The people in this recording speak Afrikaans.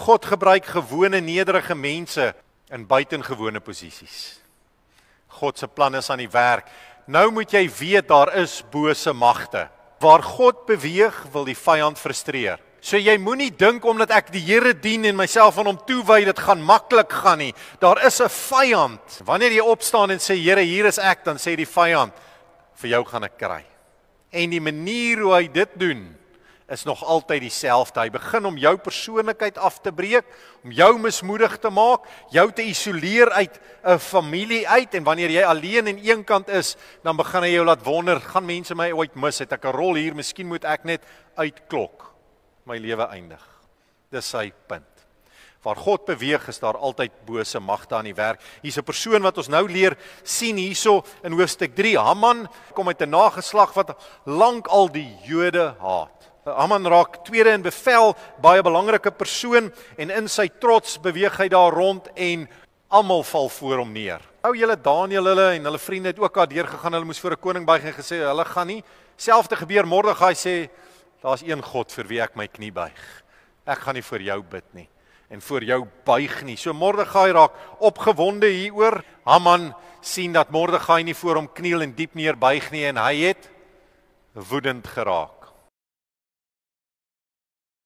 God gebruik gewone, nederige mense in buitengewone posisies. God se plan is aan die werk. Nou moet jy weet, daar is bose magte. Waar God beweeg, wil die vyand frustreer. So jy moenie dink omdat ek die Here dien en myself aan hom toewy, dit gaan maklik gaan nie. Daar is 'n vyand. Wanneer jy opstaan en sê, Here, hier is ek, dan sê die vyand, vir jou gaan ek kry. En die manier hoe hy dit doen, is nog altyd dieselfde. Hy begin om jou persoonlikheid af te breek, om jou mismoedig te maak, jou te isoleer uit 'n familie uit, en wanneer jy alleen in een kant is, dan begin hy jou laat wonder, gaan mense my ooit mis, het ek 'n rol hier, miskien moet ek net uitklok, my lewe eindig. Dis sy punt. Waar God beweeg, is daar altyd bose magte aan die werk. Hier's 'n persoon wat ons nou leer sien hierso in hoofstuk 3. Haman kom uit 'n nageslag wat lank al die Jode haat. Haman raak tweede in bevel, baie belangrike persoon, en in sy trots beweeg hy daar rond en almal val voor hom neer. Nou julle Daniël en hulle vriende het ook daar deurgegaan, hulle moes voor 'n koning buig en gesê, hulle gaan nie. Selfde gebeur, Mordegai sê, daar's een God vir wie ek my knie buig. Ek gaan nie vir jou bid nie en vir jou buig nie. So Mordegai raak opgewonde hieroor. Haman sien dat Mordegai nie voor hom kniel en diep neerbuig nie, en hy het woedend geraak.